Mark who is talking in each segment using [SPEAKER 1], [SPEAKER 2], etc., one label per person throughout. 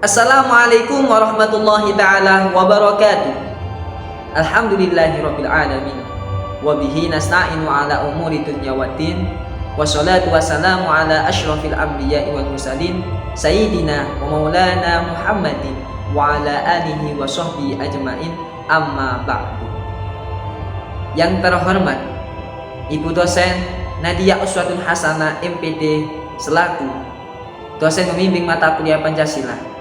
[SPEAKER 1] Assalamualaikum warahmatullahi ta'ala wabarakatuh. Alhamdulillahirabbil alamin. Wa bihi nasta'inu ala umuri dunya waddin. Wassalatu wassalamu ala asyrafil anbiya'i wal mursalin sayyidina wa maulana Muhammadin wa ala alihi wa sahbihi ajmain, amma ba'du. Yang terhormat Ibu dosen Nadia Uswatun Hasanah MPD selaku dosen membimbing mata kuliah Pancasila.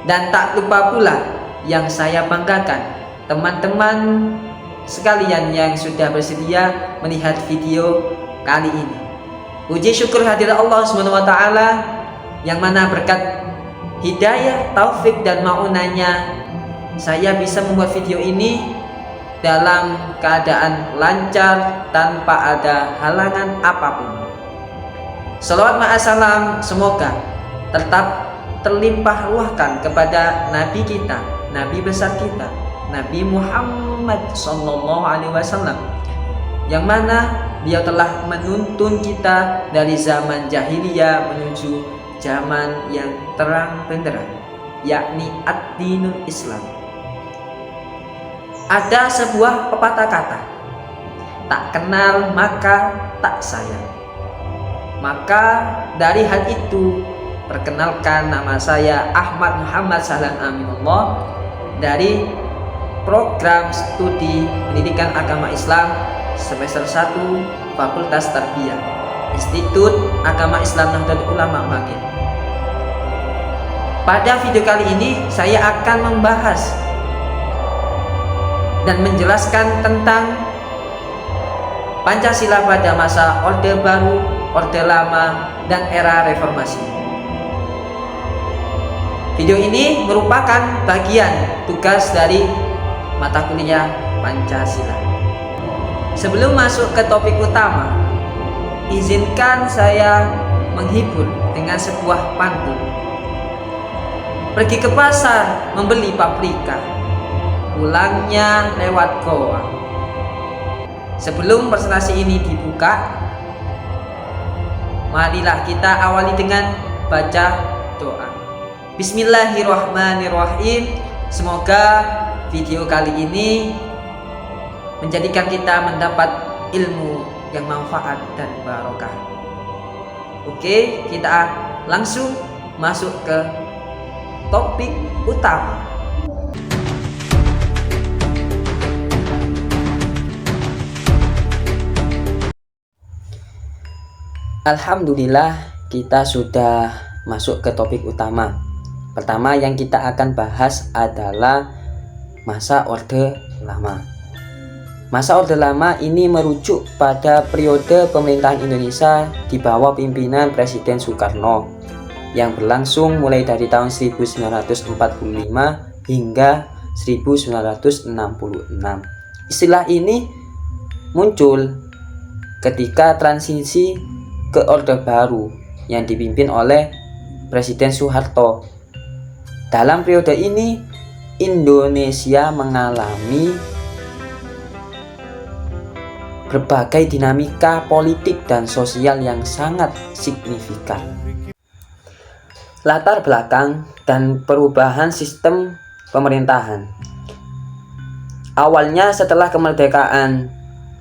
[SPEAKER 1] Dan tak lupa pula yang saya banggakan, teman-teman sekalian yang sudah bersedia melihat video kali ini. Puji syukur hadirat Allah SWT, yang mana berkat hidayah, taufik dan maunanya saya bisa membuat video ini dalam keadaan lancar tanpa ada halangan apapun. Salawat ma'asalam semoga tetap terlimpah ruahkan kepada Nabi kita, Nabi besar kita, Nabi Muhammad SAW, yang mana beliau telah menuntun kita dari zaman jahiliyah menuju zaman yang terang benderang, yakni ad-dinul Islam. Ada sebuah pepatah kata, tak kenal maka tak sayang. Maka dari hal itu, perkenalkan, nama saya Ahmad Muhammad Sahlan Aminullah dari program studi pendidikan agama Islam semester 1 Fakultas Tarbiyah Institut Agama Islam Nahdlatul Ulama Makin. Pada video kali ini saya akan membahas dan menjelaskan tentang Pancasila pada masa Orde Baru, Orde Lama, dan era Reformasi. Video ini merupakan bagian tugas dari mata kuliah Pancasila. Sebelum masuk ke topik utama, izinkan saya menghibur dengan sebuah pantun. Pergi ke pasar membeli paprika, pulangnya lewat goa. Sebelum presentasi ini dibuka, marilah kita awali dengan baca doa. Bismillahirrahmanirrahim. Semoga video kali ini menjadikan kita mendapat ilmu yang manfaat dan barokah. Oke, kita langsung masuk ke topik utama. Alhamdulillah, kita sudah masuk ke topik utama. Pertama yang kita akan bahas adalah masa Orde Lama. Masa Orde Lama ini merujuk pada periode pemerintahan Indonesia di bawah pimpinan Presiden Soekarno yang berlangsung mulai dari tahun 1945 hingga 1966. Istilah ini muncul ketika transisi ke Orde Baru yang dipimpin oleh Presiden Soeharto. Dalam periode ini, Indonesia mengalami berbagai dinamika politik dan sosial yang sangat signifikan. Latar belakang dan perubahan sistem pemerintahan. Awalnya setelah kemerdekaan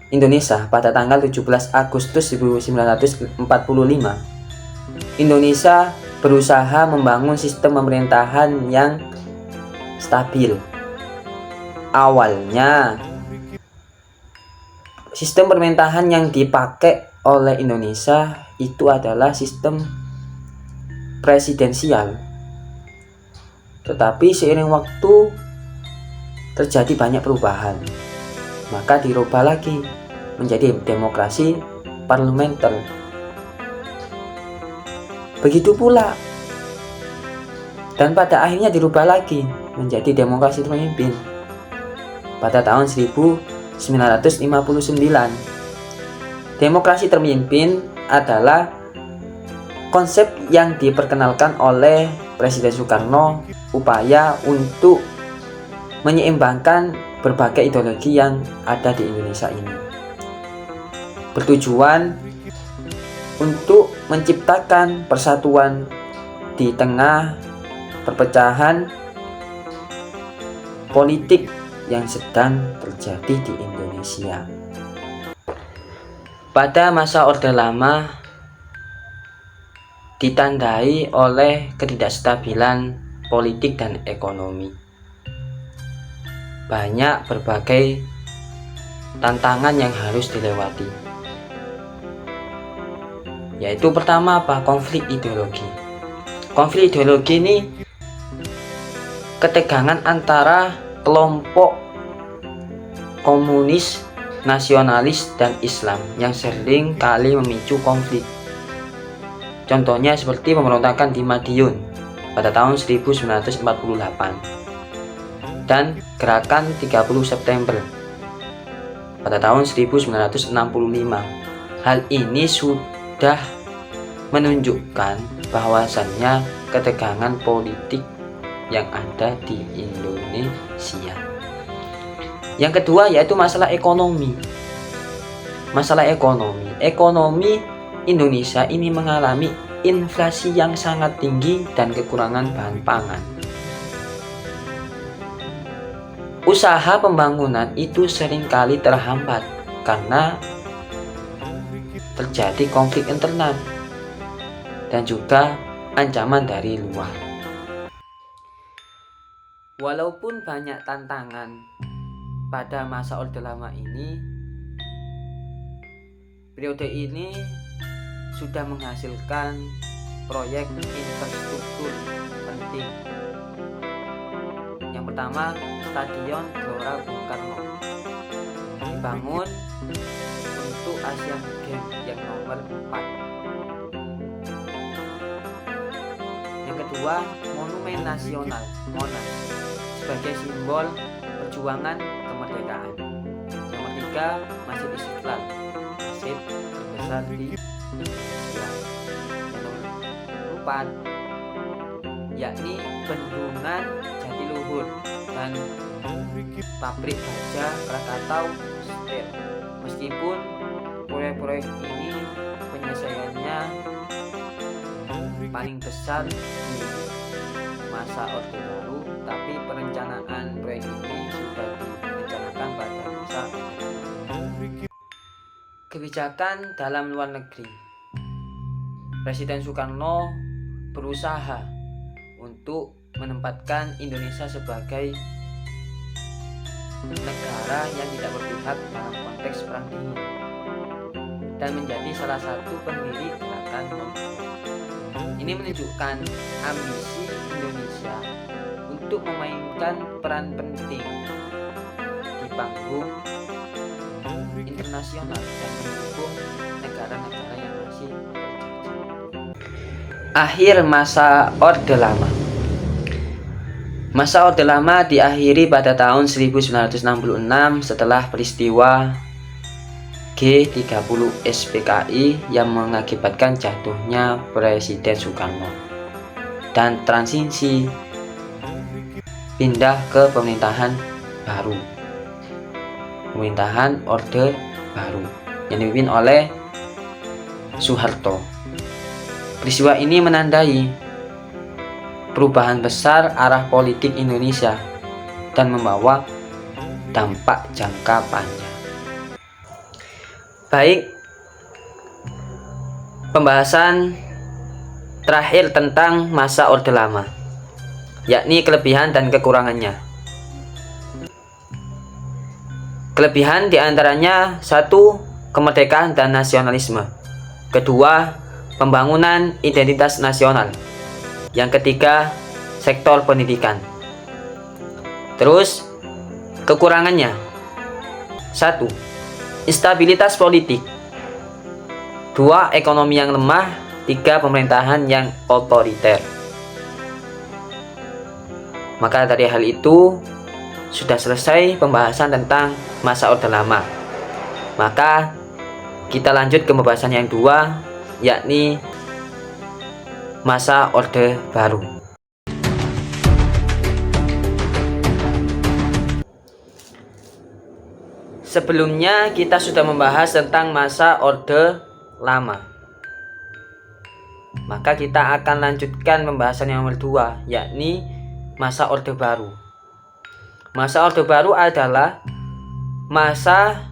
[SPEAKER 1] Indonesia pada tanggal 17 Agustus 1945, Indonesia berusaha membangun sistem pemerintahan yang stabil. Awalnya, sistem pemerintahan yang dipakai oleh Indonesia itu adalah sistem presidensial. Tetapi seiring waktu terjadi banyak perubahan, maka dirubah lagi menjadi demokrasi parlementer. Begitu pula, dan pada akhirnya dirubah lagi menjadi demokrasi terpimpin pada tahun 1959. Demokrasi terpimpin adalah konsep yang diperkenalkan oleh Presiden Soekarno, upaya untuk menyeimbangkan berbagai ideologi yang ada di Indonesia ini, bertujuan untuk menciptakan persatuan di tengah perpecahan politik yang sedang terjadi di Indonesia. Pada masa Orde Lama ditandai oleh ketidakstabilan politik dan ekonomi. Banyak berbagai tantangan yang harus dilewati. Yaitu pertama apa? Konflik ideologi. Konflik ideologi ini ketegangan antara kelompok komunis, nasionalis, dan Islam yang sering kali memicu konflik. Contohnya seperti pemberontakan di Madiun pada tahun 1948 dan gerakan 30 September pada tahun 1965. Hal ini sudah menunjukkan bahwasannya ketegangan politik yang ada di Indonesia. Yang kedua yaitu masalah ekonomi. Masalah ekonomi. Ekonomi Indonesia ini mengalami inflasi yang sangat tinggi dan kekurangan bahan pangan. Usaha pembangunan itu seringkali terhambat karena terjadi konflik internal dan juga ancaman dari luar. Walaupun banyak tantangan pada masa Orde Lama ini, periode ini sudah menghasilkan proyek infrastruktur penting. Yang pertama, Stadion Gelora Bung Karno dibangun untuk Asian Games yang nomor 4. Yang kedua, Monumen Nasional Monas sebagai simbol perjuangan kemerdekaan. Yang ketiga, Masjid Istiqlal, masjid terbesar di Indonesia. Yang keempat, yakni Bendungan Jatiluhur dan pabrik baja Krakatau Steel. Meskipun proyek-proyek ini penyelesaiannya paling besar di masa Orde Baru, tapi perencanaan proyek ini sudah direncanakan pada masa Orde Lama. Kebijakan dalam luar negeri. Presiden Soekarno berusaha untuk menempatkan Indonesia sebagai negara yang tidak berpihak dalam konteks perang dingin dan menjadi salah satu pendiri gerakan non-blok. Ini menunjukkan ambisi Indonesia untuk memainkan peran penting di panggung internasional dan mendukung negara-negara yang masih berjajah. Akhir masa Orde Lama. Masa Orde Lama diakhiri pada tahun 1966 setelah peristiwa G30 SPKI yang mengakibatkan jatuhnya Presiden Soekarno dan transisi pindah ke pemerintahan baru, pemerintahan Orde Baru yang dipimpin oleh Soeharto. Peristiwa ini menandai perubahan besar arah politik Indonesia dan membawa dampak jangka panjang. Baik, pembahasan terakhir tentang masa Orde Lama, yakni kelebihan dan kekurangannya. Kelebihan diantaranya: 1. Kemerdekaan dan nasionalisme. 2. Pembangunan identitas nasional. Yang ketiga, sektor pendidikan. Terus, kekurangannya: 1. Instabilitas politik. 2. Ekonomi yang lemah. 3. Pemerintahan yang otoriter. Maka dari hal itu, sudah selesai pembahasan tentang masa Orde Lama. Maka kita lanjut ke pembahasan yang kedua, yakni masa Orde Baru. Sebelumnya kita sudah membahas tentang masa Orde Lama. maka kita akan lanjutkan pembahasan yang nomor 2, yakni masa Orde Baru. Masa Orde Baru adalah masa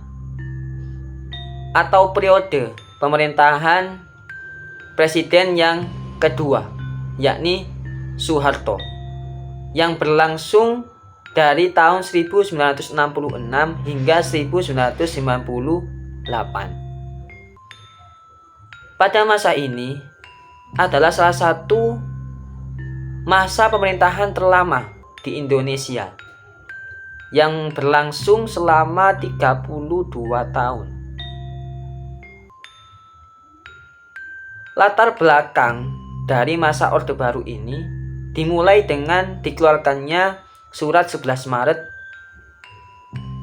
[SPEAKER 1] atau periode pemerintahan presiden yang kedua, yakni Soeharto, yang berlangsung dari tahun 1966 hingga 1998. Pada masa ini adalah salah satu masa pemerintahan terlama di Indonesia yang berlangsung selama 32 tahun. Latar belakang dari masa Orde Baru ini dimulai dengan dikeluarkannya Surat 11 Maret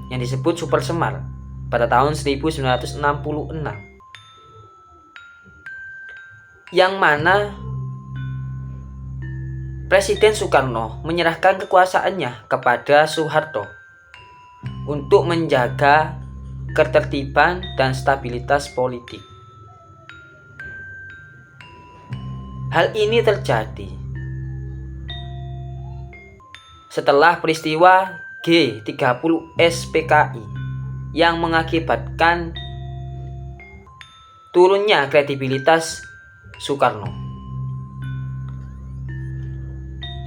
[SPEAKER 1] yang disebut Super Semar pada tahun 1966, yang mana Presiden Soekarno menyerahkan kekuasaannya kepada Soeharto untuk menjaga ketertiban dan stabilitas politik. Hal ini terjadi setelah peristiwa G30S PKI yang mengakibatkan turunnya kredibilitas Soekarno.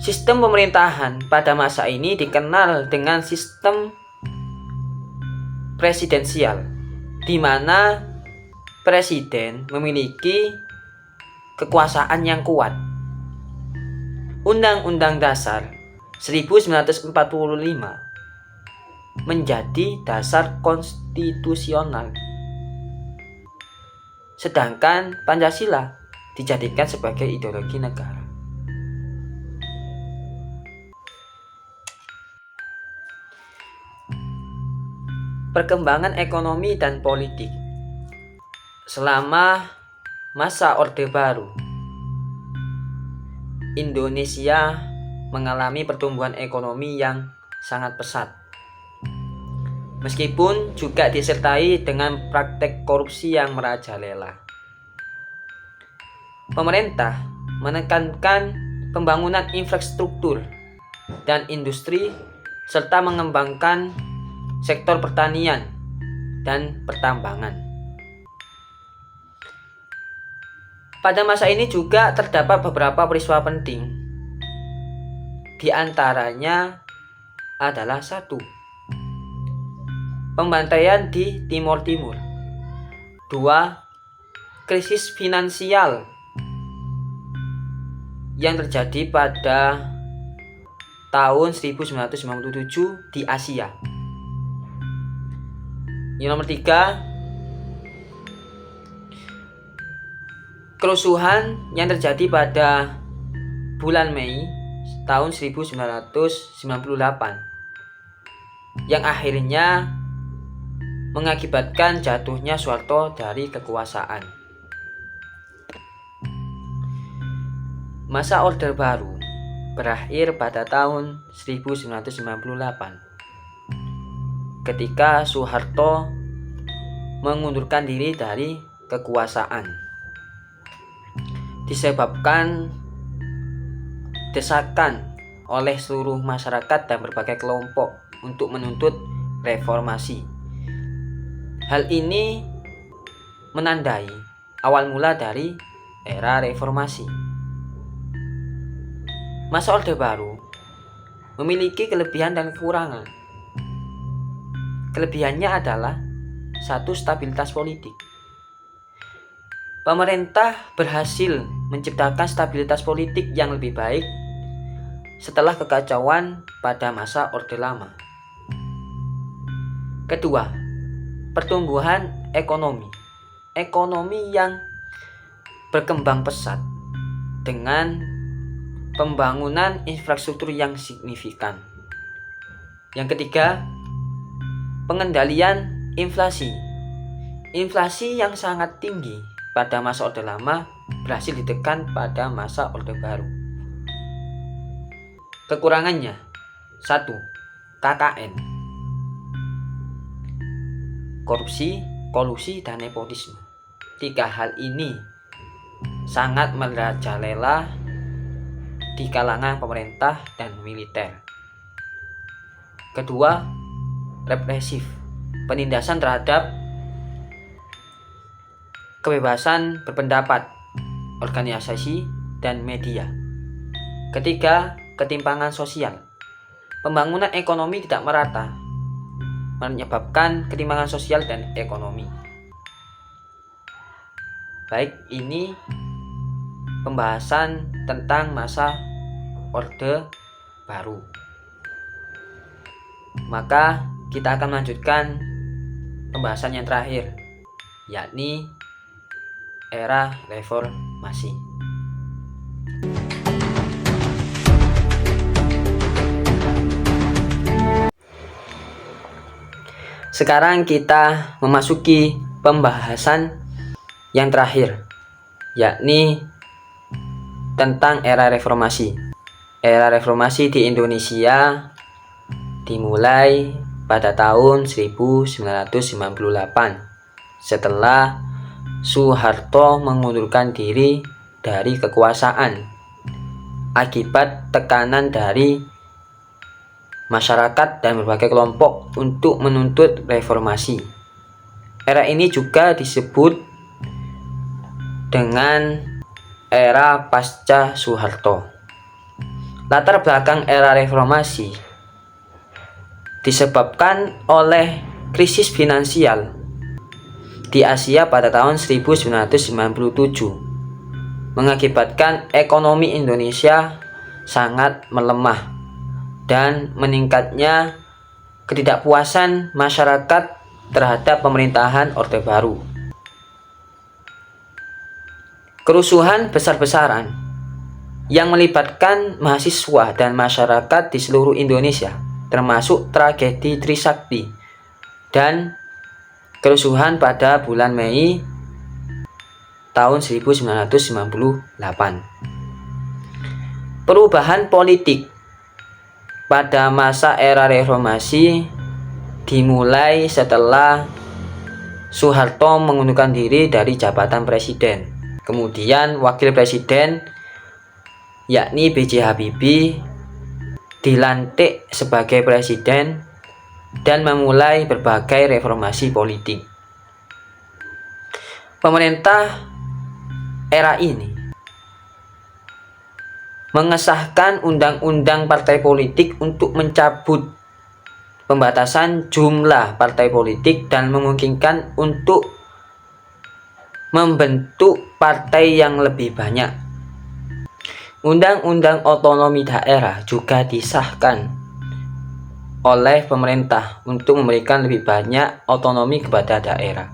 [SPEAKER 1] Sistem pemerintahan pada masa ini dikenal dengan sistem presidensial, di mana presiden memiliki kekuasaan yang kuat. Undang-Undang Dasar 1945 menjadi dasar konstitusional, sedangkan Pancasila dijadikan sebagai ideologi negara. Perkembangan ekonomi dan politik selama masa Orde Baru, Indonesia mengalami pertumbuhan ekonomi yang sangat pesat, meskipun juga disertai dengan praktek korupsi yang merajalela. Pemerintah menekankan pembangunan infrastruktur dan industri serta mengembangkan sektor pertanian dan pertambangan. Pada masa ini juga terdapat beberapa peristiwa penting. Di antaranya adalah 1. Pembantaian di Timur Timur. 2. Krisis finansial yang terjadi pada tahun 1997 di Asia. Yang nomor 3, kerusuhan yang terjadi pada bulan Mei tahun 1998 yang akhirnya mengakibatkan jatuhnya Soeharto dari kekuasaan. Masa Orde Baru berakhir pada tahun 1998 ketika Soeharto mengundurkan diri dari kekuasaan, disebabkan desakan oleh seluruh masyarakat dan berbagai kelompok untuk menuntut reformasi. Hal ini menandai awal mula dari era reformasi. Masa Orde Baru memiliki kelebihan dan kekurangan. Kelebihannya adalah 1. Stabilitas politik. Pemerintah berhasil menciptakan stabilitas politik yang lebih baik setelah kekacauan pada masa Orde Lama. Kedua, pertumbuhan ekonomi. Ekonomi yang berkembang pesat dengan pembangunan infrastruktur yang signifikan. Yang ketiga, pengendalian inflasi. Inflasi yang sangat tinggi pada masa Orde Lama berhasil ditekan pada masa Orde Baru. Kekurangannya: 1. KKN, korupsi, kolusi, dan nepotisme. 3 hal ini sangat merajalela di kalangan pemerintah dan militer. Kedua, represif, penindasan terhadap kebebasan berpendapat, organisasi, dan media. Ketiga, ketimpangan sosial, pembangunan ekonomi tidak merata, menyebabkan ketimpangan sosial dan ekonomi. Baik, ini pembahasan tentang masa Orde Baru. Maka kita akan melanjutkan pembahasan yang terakhir, yakni era reformasi. Sekarang kita memasuki pembahasan yang terakhir, yakni tentang era reformasi. Era reformasi di Indonesia dimulai pada tahun 1998 setelah Soeharto mengundurkan diri dari kekuasaan akibat tekanan dari masyarakat dan berbagai kelompok untuk menuntut reformasi. Era ini juga disebut dengan era pasca Soeharto. Latar belakang era reformasi disebabkan oleh krisis finansial di Asia pada tahun 1997, mengakibatkan ekonomi Indonesia sangat melemah dan meningkatnya ketidakpuasan masyarakat terhadap pemerintahan Orde Baru. Kerusuhan besar-besaran yang melibatkan mahasiswa dan masyarakat di seluruh Indonesia, termasuk tragedi Trisakti dan kerusuhan pada bulan Mei tahun 1998. Perubahan politik pada masa era reformasi dimulai setelah Soeharto mengundurkan diri dari jabatan presiden. Kemudian wakil presiden, yakni B.J. Habibie, dilantik sebagai presiden dan memulai berbagai reformasi politik. Pemerintah era ini mengesahkan undang-undang partai politik untuk mencabut pembatasan jumlah partai politik dan memungkinkan untuk membentuk partai yang lebih banyak. Undang-undang otonomi daerah juga disahkan oleh pemerintah untuk memberikan lebih banyak otonomi kepada daerah.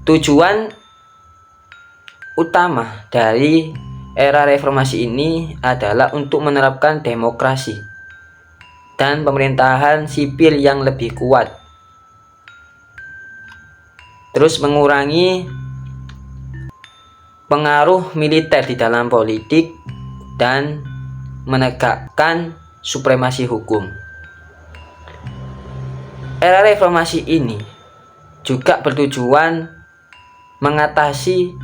[SPEAKER 1] Tujuan utama dari era reformasi ini adalah untuk menerapkan demokrasi dan pemerintahan sipil yang lebih kuat, terus mengurangi pengaruh militer di dalam politik dan menegakkan supremasi hukum. Era reformasi ini juga bertujuan mengatasi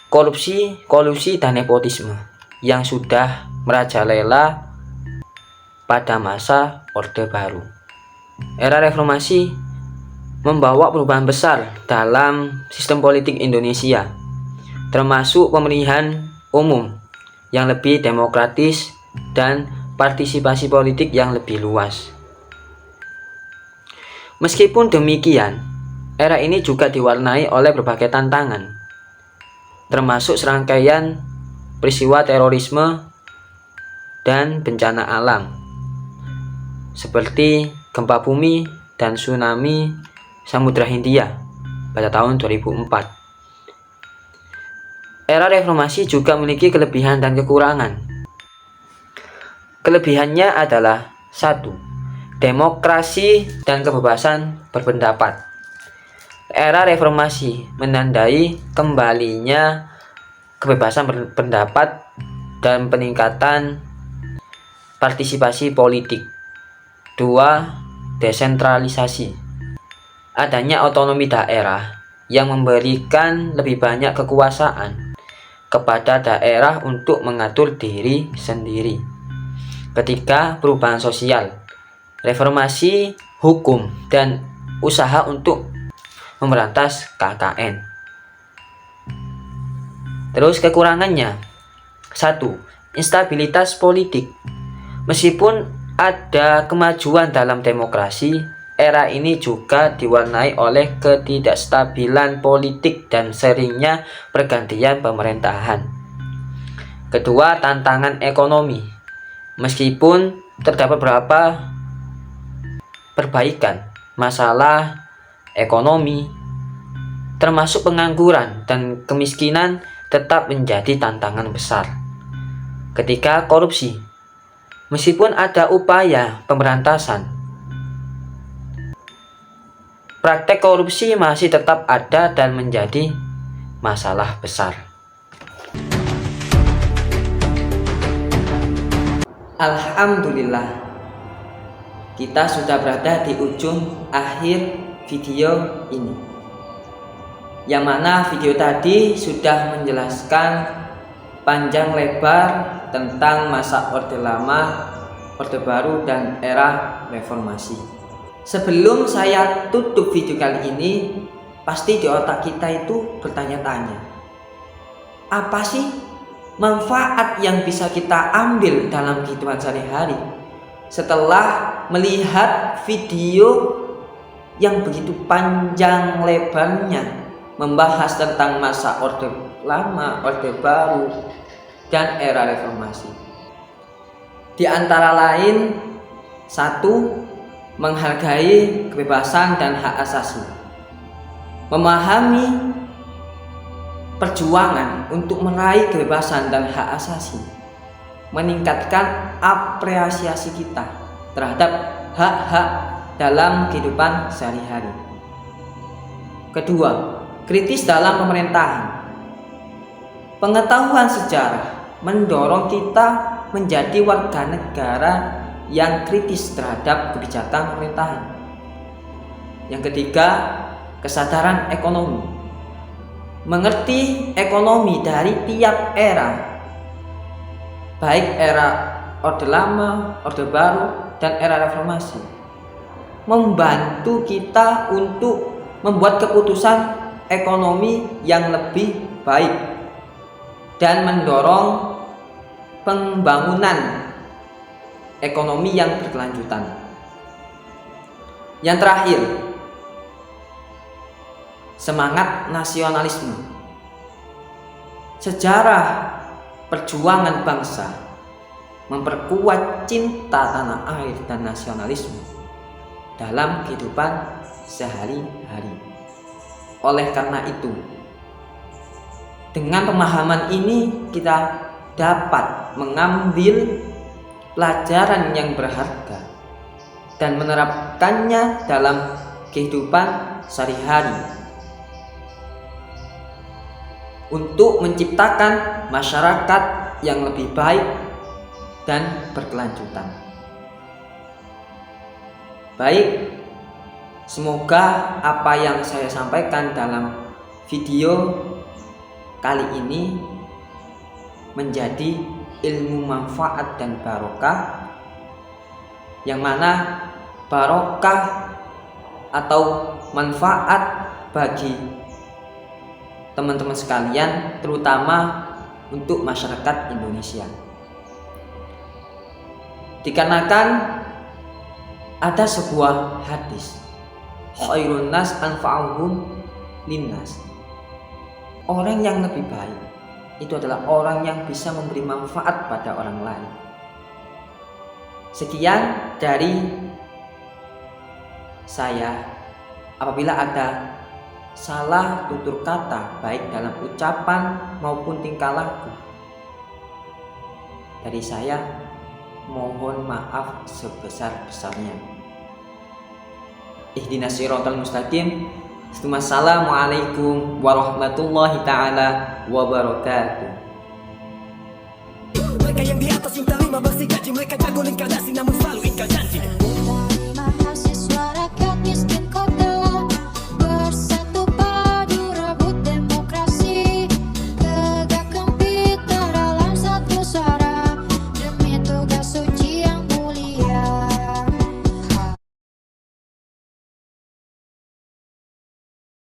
[SPEAKER 1] korupsi, kolusi, dan nepotisme yang sudah merajalela pada masa Orde Baru. Era reformasi membawa perubahan besar dalam sistem politik Indonesia, termasuk pemilihan umum yang lebih demokratis dan partisipasi politik yang lebih luas. Meskipun demikian, era ini juga diwarnai oleh berbagai tantangan, termasuk serangkaian peristiwa terorisme dan bencana alam seperti gempa bumi dan tsunami Samudra Hindia pada tahun 2004. Era reformasi juga memiliki kelebihan dan kekurangan. Kelebihannya adalah 1. Demokrasi dan kebebasan berpendapat. Era reformasi menandai kembalinya kebebasan berpendapat dan peningkatan partisipasi politik. 2. Desentralisasi. Adanya otonomi daerah yang memberikan lebih banyak kekuasaan
[SPEAKER 2] kepada daerah untuk mengatur diri sendiri. Ketiga, perubahan sosial, reformasi hukum, dan usaha untuk memberantas KKN. Terus kekurangannya. 1. Instabilitas politik. Meskipun ada kemajuan dalam demokrasi, era ini juga diwarnai oleh ketidakstabilan politik dan seringnya pergantian pemerintahan. Kedua, tantangan ekonomi. Meskipun terdapat beberapa perbaikan, masalah ekonomi termasuk pengangguran dan kemiskinan tetap menjadi tantangan besar. Ketiga, korupsi. Meskipun ada upaya pemberantasan, praktek korupsi masih tetap ada dan menjadi masalah besar.
[SPEAKER 1] Alhamdulillah, kita sudah berada di ujung akhir video ini, yang mana video tadi sudah menjelaskan panjang lebar tentang masa Orde Lama, Orde Baru, dan era reformasi. Sebelum saya tutup video kali ini, pasti di otak kita itu bertanya-tanya, apa sih manfaat yang bisa kita ambil dalam kehidupan sehari-hari setelah melihat video yang begitu panjang lebarnya membahas tentang masa Orde Lama, Orde Baru, dan era reformasi. Di antara lain, 1. Menghargai kebebasan dan hak asasi, memahami perjuangan untuk meraih kebebasan dan hak asasi, meningkatkan apresiasi kita terhadap hak-hak dalam kehidupan sehari-hari. Kedua, kritis dalam pemerintahan. Pengetahuan sejarah mendorong kita menjadi warga negara yang kritis terhadap kebijakan pemerintahan. Yang ketiga, kesadaran ekonomi. Mengerti ekonomi dari tiap era, baik era Orde Lama, Orde Baru, dan era reformasi, membantu kita untuk membuat keputusan ekonomi yang lebih baik dan mendorong pembangunan ekonomi yang berkelanjutan. Yang terakhir, semangat nasionalisme. Sejarah perjuangan bangsa memperkuat cinta tanah air dan nasionalisme dalam kehidupan sehari-hari. Oleh karena itu, dengan pemahaman ini kita dapat mengambil pelajaran yang berharga dan menerapkannya dalam kehidupan sehari-hari untuk menciptakan masyarakat yang lebih baik dan berkelanjutan. Baik, semoga apa yang saya sampaikan dalam video kali ini menjadi ilmu manfaat dan barokah, yang mana barokah atau manfaat bagi teman-teman sekalian, terutama untuk masyarakat Indonesia. Dikarenakan ada sebuah hadis, khairun nas anfa'uhum linnas. Orang yang lebih baik itu adalah orang yang bisa memberi manfaat pada orang lain. Sekian dari saya. Apabila ada salah tutur kata baik dalam ucapan maupun tingkah laku dari saya, mohon maaf sebesar-besarnya. Ihdinas siratal mustaqim. Assalamualaikum warahmatullahi taala wabarakatuh. Mereka yang di atas